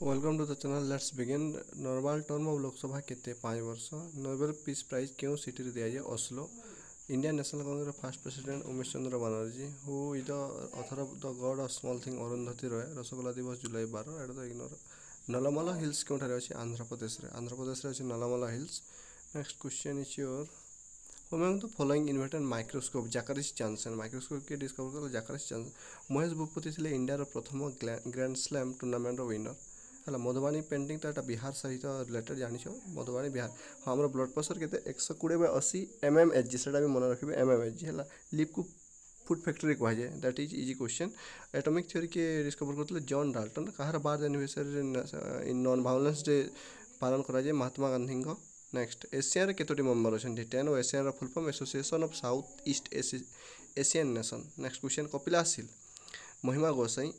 welcome to the channel let's begin normal term of Lok Sabha केते 5 वर्ष Nobel peace prize क्यों सिटी रे दिया जाए Oslo Indian National Congress first president Umesh Chandra Banerjee who is the author of the god of small thing Arundhati Roy rasgulla दिवस July 12 एटा तो ignore नलमला hills क्योंठारे अछि आंध्र प्रदेश रे अछि Nallamala hills next question is your Among the following invented microscope Jacques Janssen microscope के discover कला Zacharias Johnson Mahesh Bhupathi थे India प्रथम grand slam tournament winner है मधुबानी पेंटिंग तो यहाँ बिहार सहित रिलेटेड जान मधुबानी बिहार हाँ आम ब्लड प्रेसर के 120/80 mmHg से मन रखिए mmHg है लिप को फूड फैक्ट्री कहुए that is easy question atomic theory के डिस्कवर करते जॉन डाल्टन कहार birth anniversary in non violence day पालन कराए महात्मा गांधी नेक्स्ट एशिया केतोटी मेंबर अच्छा 10 और ASEAN full form association of south east Asian nation next question Kapilas hill Mahima Gosain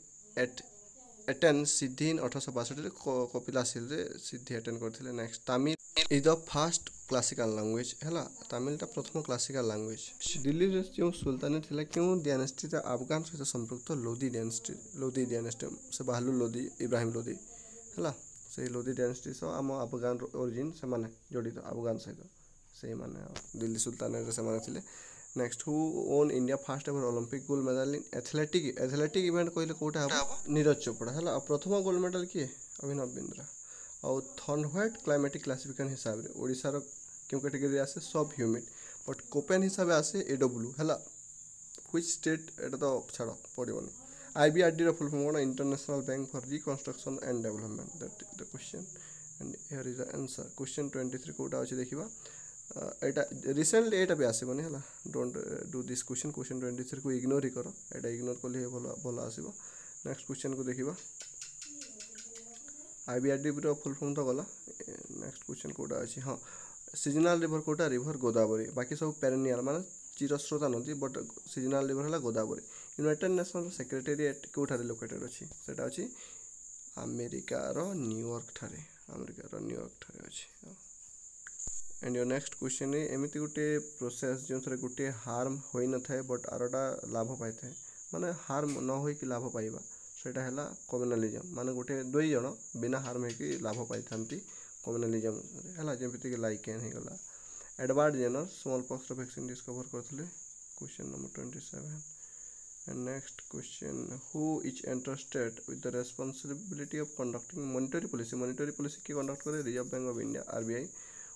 attained siddhi in 1862 Kapilas hill रे सिद्धि अटेंड करथिले next Tamil is the first classical language है तमिलटा प्रथम क्लासिकल लैंग्वेज दिल्ली रे जो सुल्तानी थिला क्यों डायनेस्टी अफगान सहित संपृक्त लोदी डायनेस्टी से बाहलु लोदी इब्राहिम लोदी है से लोदी डायनेस्टी सह आम अफगान ओरिजिन से माने जड़ित अफगान सहित से माने दिल्ली सुल्तान से माने थिले next who own India first ever Olympic gold medal in athletic event कहले कोटा हम नीरज चोपड़ा है प्रथम गोल्ड मेडल किए अभिनव बिंद्रा और थंडव्हाइट क्लाइमेटिक क्लासिफिकेशन हिसाब से ओडिशार क्यों कैटेगरी आसे सब ह्यूमिड बट कोपेन हिसाब से आसे एडब्ल्यू है व्हिच स्टेट एटा तो छाड़ पड़ोनी IBRD फुल फॉर्म कौन international bank for reconstruction and development that is the question and here is the answer question 23 कोटा अच्छे देखा एटा रिसेंटली एटा भी आसबनी है डोंट डू दिस क्वेश्चन 23 को इग्नोर ही कर एटा इग्नोर कले भल आसब नेक्स्ट क्वेश्चन को देखा IBRD फुल फॉर्म तो गला नेक्स्ट क्वेश्चन कोटा अच्छी हाँ सीजनल रिवर कोटा रिवर गोदावरी बाकी सब पेरेनियल माने चिरस्रोता नदी बट सीजनल रिवर है Godavari United national secretariat Kothare located अच्छी सेटा अच्छी अमेरिकार न्यूयॉर्क ठारे अच्छी एंड योर नेक्स्ट क्वेश्चन एमती गोटे प्रोसेस जो थे गोटे हार्म हो न था बट आरटा लाभ पाई था माने हार्म न हो कि लाभ पाइबा सेटा है कम्युनालिज्म माने गोटे दुई जन बिना हार्म हो लाभ पाई था कम्युनालिज्म है जमीक लाइकेन हो गला Edward Jenner smallpox vaccine discover करते question number 27 and next question who is entrusted with the responsibility of conducting monetary policy की conduct करे reserve bank of India RBI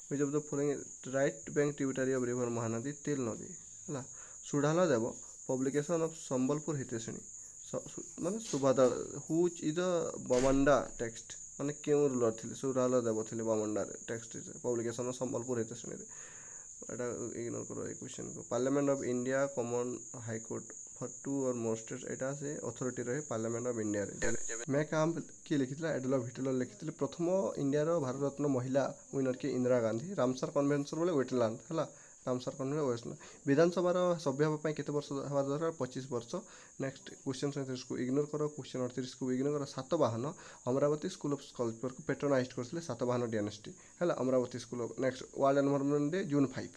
which of the following right bank tributary of river Mahanadi तेल नदी है सुढ़ाला देव publication of Sambalpur हितेशणी माने सुभादल which is the बमंडा text माने क्यों ruler थे सुढ़ाला देव थे बमंडा text publication of Sambalpur हितेशणी Etah ignore करो ए क्वेश्चन को parliament of India common high court for 2 और मोर स्टेट्स एटा से अथॉरिटी रहे पार्लियामेंट ऑफ इंडिया रे मैं काम किए लिखिथिला एडोल्फ हिटलर लिखिथिले प्रथम इंडिया रो भारत रत्न महिला विनर के इंदिरा गांधी रामसर कन्वेंशन बोले वेटलैंड है रामसर कन्वेंशन वेटलैंड विधानसभा सभ्य होगा केते वर्ष हवा दरकार 25 वर्ष नेक्स्ट क्वेश्चन 37 को इग्नोर करो क्वेश्चन 38 को इग्नोर करो Satavahana Amravati school of sculpture को पेट्रोनाइज करथिले सातवाहन डायनेस्टी है Amravati school of next world environment day June 5